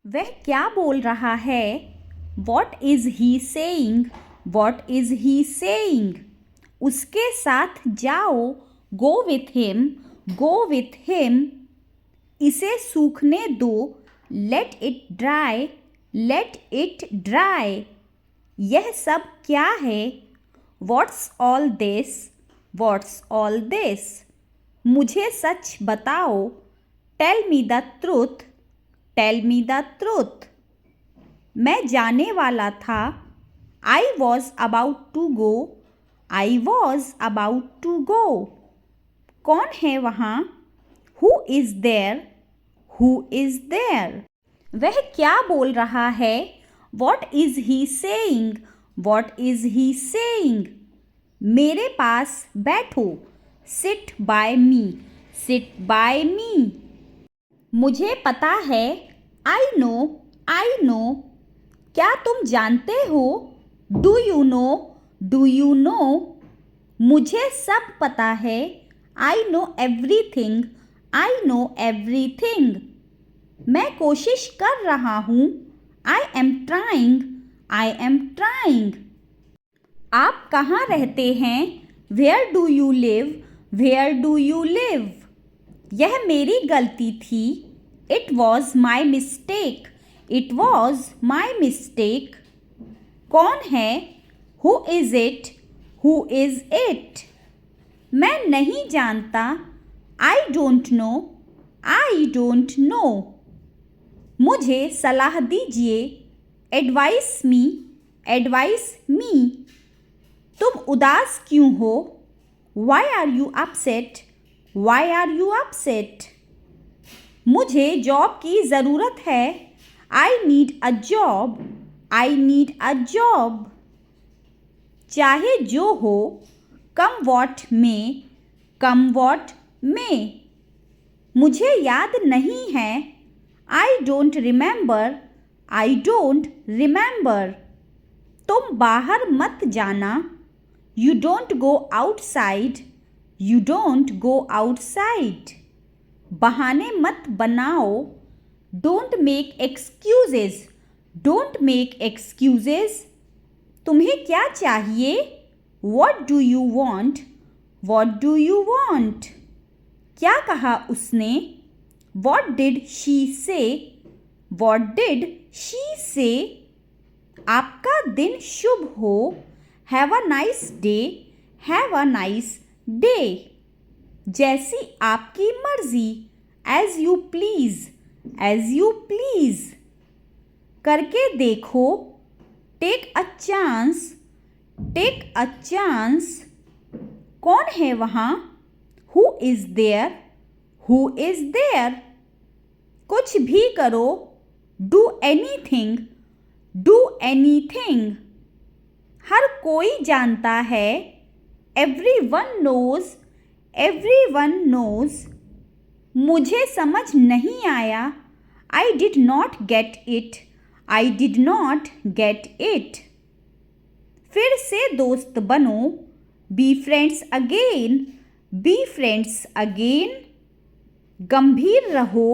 वह क्या बोल रहा है? What is he saying? What is he saying? उसके साथ जाओ। Go with him. Go with him. इसे सूखने दो। Let it dry. Let it dry. यह सब क्या है? What's all this? What's all this? मुझे सच बताओ। Tell me the truth. Tell me the truth. मैं जाने वाला था। I was about to go. I was about to go. कौन है वहाँ? Who is there? Who is there? वह क्या बोल रहा है? What is he saying? What is he saying? मेरे पास बैठो। Sit by me. Sit by me. मुझे पता है। I know. I know. क्या तुम जानते हो? Do you know? Do you know? मुझे सब पता है। I know everything. I know everything. मैं कोशिश कर रहा हूँ। I am trying. I am trying. आप कहाँ रहते हैं? Where do you live? Where do you live? यह मेरी गलती थी। It was my mistake. It was my mistake. कौन है? Who is it? Who is it? मैं नहीं जानता। I don't know. I don't know. मुझे सलाह दीजिए। Advice me. Advice me. तुम उदास क्यों हो? Why are you upset? Why are you upset? मुझे जॉब की ज़रूरत है। I need a job. I need a job. चाहे जो हो। कम वॉट में। कम वॉट में। मुझे याद नहीं है। I don't remember. I don't remember. तुम बाहर मत जाना। You don't go outside. You don't go outside. बहाने मत बनाओ। Don't make excuses. Don't make excuses. तुम्हें क्या चाहिए? What do you want? What do you want? क्या कहा उसने? What did she say? What did she say? आपका दिन शुभ हो। Have a nice day. Have a nice day. जैसी आपकी मर्जी। As you please. As you please. करके देखो। Take a chance. Take a chance. कौन है वहाँ? Who is there? Who is there? कुछ भी करो। Do anything. Do anything. हर कोई जानता है। Everyone knows. Everyone knows. मुझे समझ नहीं आया। I did not get it. I did not get it. फिर से दोस्त बनो। Be friends again. Be friends again. गंभीर रहो।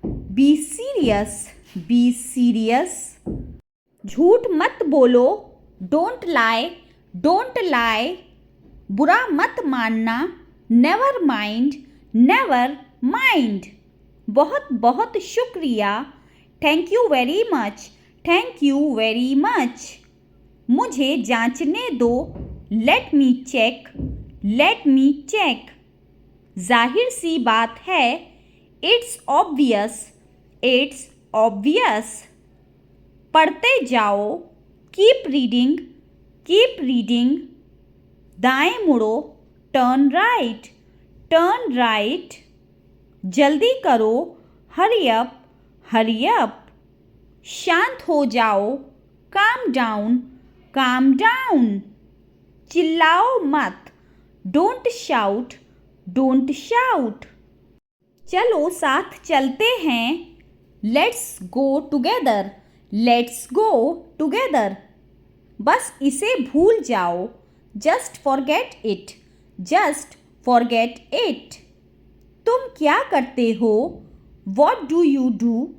Be serious. Be serious. झूठ मत बोलो। Don't lie. Don't lie. बुरा मत मानना। Never mind. Never mind. बहुत बहुत शुक्रिया। Thank you very much. Thank you very much. मुझे जांचने दो। Let me check. Let me check. जाहिर सी बात है। It's obvious. It's obvious. पढ़ते जाओ। Keep reading. Keep reading. दाएं मुड़ो। Turn right. Turn right. जल्दी करो। Hurry up. Hurry up. शांत हो जाओ। Calm down. Calm down. चिल्लाओ मत। Don't shout. Don't shout. चलो साथ चलते हैं। Let's go together. Let's go together. बस इसे भूल जाओ। Just forget it. Just forget it. तुम क्या करते हो? What do you do?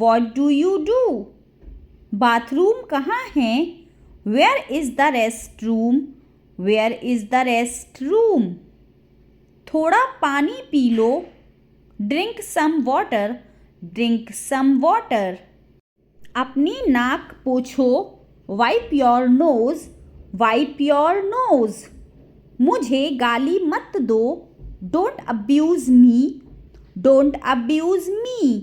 What do you do? Bathroom कहाँ है? Where is the restroom? Where is the restroom? थोड़ा पानी P low. Drink some water. Drink some water. अपनी नाक पोछो. Wipe your nose. Wipe your nose. मुझे गाली मत दो. Don't abuse me. Don't abuse me.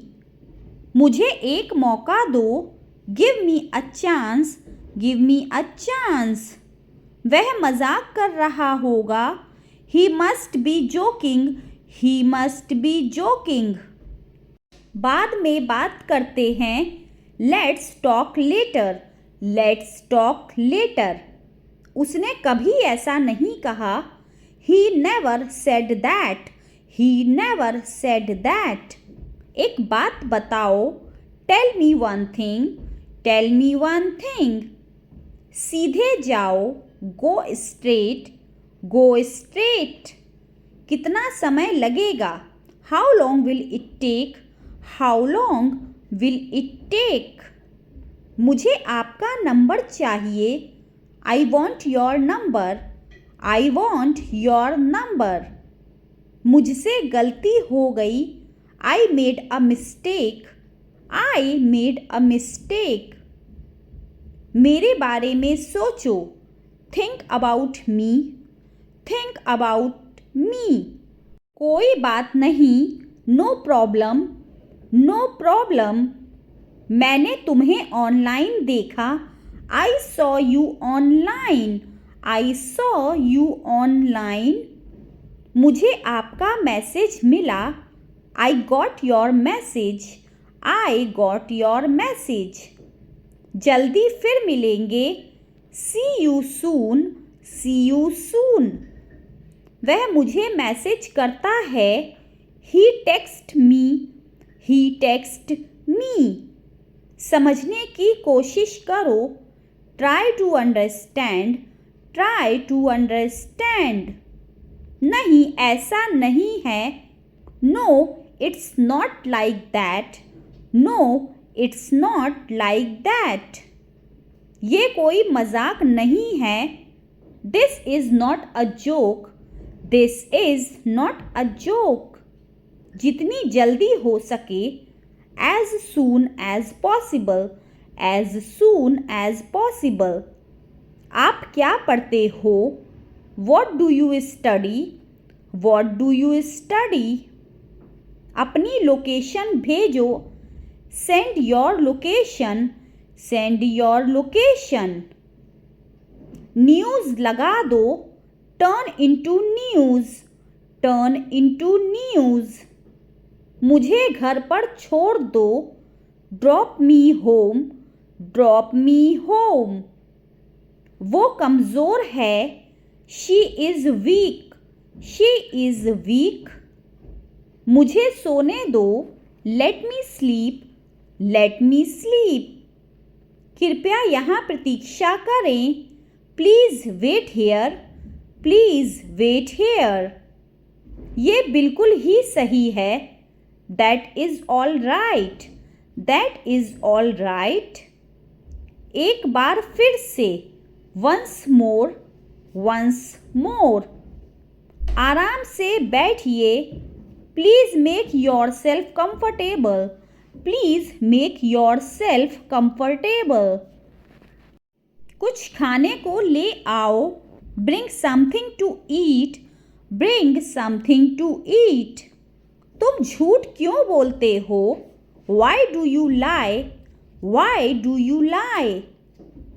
मुझे एक मौका दो. Give me a chance. Give me a chance. वह मजाक कर रहा होगा. He must be joking. He must be joking. बाद में बात करते हैं. Let's talk later. Let's talk later. उसने कभी ऐसा नहीं कहा. He never said that. He never said that. एक बात बताओ. Tell me one thing. Tell me one thing. सीधे जाओ. Go straight. Go straight. कितना समय लगेगा? How long will it take? How long will it take? मुझे आपका नंबर चाहिए. I want your number. I want your number. मुझसे गलती हो गई. I made a mistake. I made a mistake. मेरे बारे में सोचो. Think about me. Think about me. कोई बात नहीं. No problem. No problem. मैंने तुम्हें ऑनलाइन देखा. I saw you online. I saw you online. मुझे आपका मैसेज मिला. I got your message. I got your message. जल्दी फिर मिलेंगे. See you soon. See you soon. वह मुझे मैसेज करता है. He text me. He text me. समझने की कोशिश करो. Try to understand. Try to understand. नहीं, ऐसा नहीं है. No, it's not like that. No, it's not like that. ये कोई मजाक नहीं है. This is not a joke. This is not a joke. जितनी जल्दी हो सके. As soon as possible. As soon as possible. आप क्या पढ़ते हो? What do you study? What do you study? अपनी लोकेशन भेजो. Send your location. Send your location. News लगा दो. Turn into news. Turn into news. मुझे घर पर छोड़ दो. Drop me home. Drop me home. वो कमज़ोर है. She is weak. She is weak. मुझे सोने दो. Let me sleep. Let me sleep. कृपया यहाँ प्रतीक्षा करें. Please wait here. Please wait here. ये बिल्कुल ही सही है. That is all right. That is all right. एक बार फिर से. Once more. Once more. आराम से बैठिए. Please make yourself comfortable. Please make yourself comfortable. कुछ खाने को ले आओ. Bring something to eat. Bring something to eat. तुम झूठ क्यों बोलते हो? Why do you lie? Why do you lie?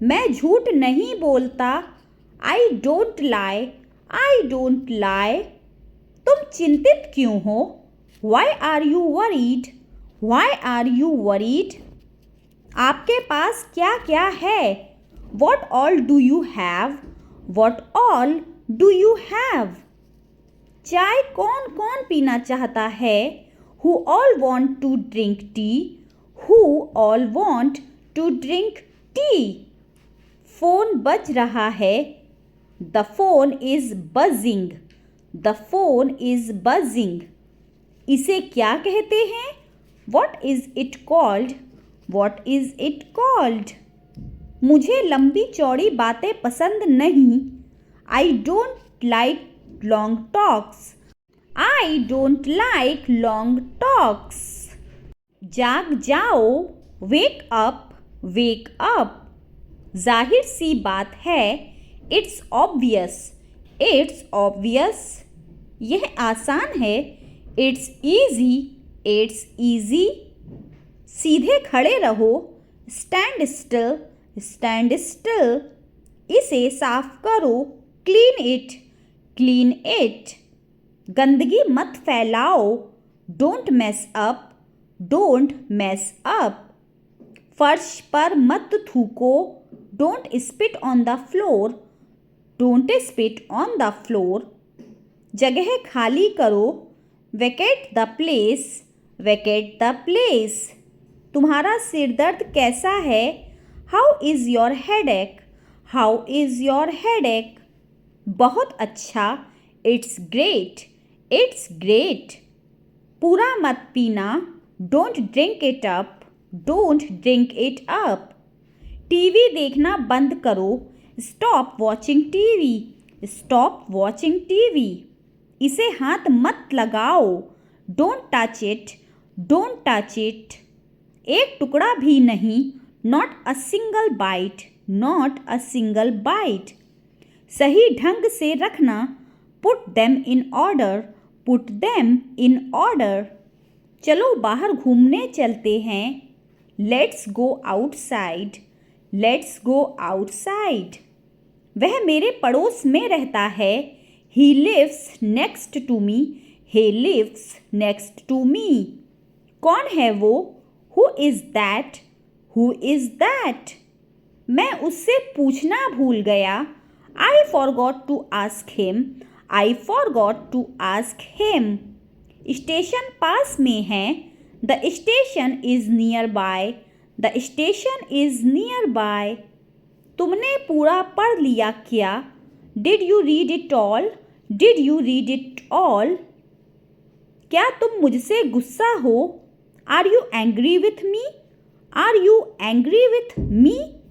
मैं झूठ नहीं बोलता. I don't lie. I don't lie. तुम चिंतित क्यों हो? Why are you worried? Why are you worried? आपके पास क्या क्या है? What all do you have? What all do you have? चाय कौन कौन पीना चाहता है? Who all want to drink tea? Who all want to drink tea? Phone बज रहा है. The phone is buzzing. The phone is buzzing. इसे क्या कहते हैं? What is it called? What is it called? मुझे लंबी चौड़ी बातें पसंद नहीं. I don't like long talks. I don't like long talks. जाग जाओ. Wake up. Wake up. जाहिर सी बात है. It's obvious. It's obvious. यह आसान है. It's easy. It's easy. सीधे खड़े रहो. Stand still. Stand still. इसे साफ करो. Clean it. Clean it. गंदगी मत फैलाओ. Don't mess up. Don't mess up. फर्श पर मत थूको. Don't spit on the floor. Don't spit on the floor. जगह खाली करो. Vacate the place. Vacate the place. तुम्हारा सिर दर्द कैसा है? How is your headache? How is your headache? बहुत अच्छा. It's great. It's great. पूरा मत पीना. Don't drink it up. Don't drink it up. TV देखना बंद करो. Stop watching TV. Stop watching TV. इसे हाथ मत लगाओ. Don't touch it. Don't touch it. एक टुकड़ा भी नहीं. Not a single bite. Not a single bite. सही ढंग से रखना. Put them in order. Put them in order. चलो बाहर घूमने चलते हैं. Let's go outside. Let's go outside. वह मेरे पड़ोस में रहता है. He lives next to me. He lives next to me. कौन है वो? Who is that? Who is that? मैं उससे पूछना भूल गया. I forgot to ask him. I forgot to ask him. Station पास में है. The station is nearby. The station is nearby. तुमने पूरा पढ़ लिया क्या? Did you read it all? Did you read it all? क्या तुम मुझसे गुस्सा हो? Are you angry with me? Are you angry with me?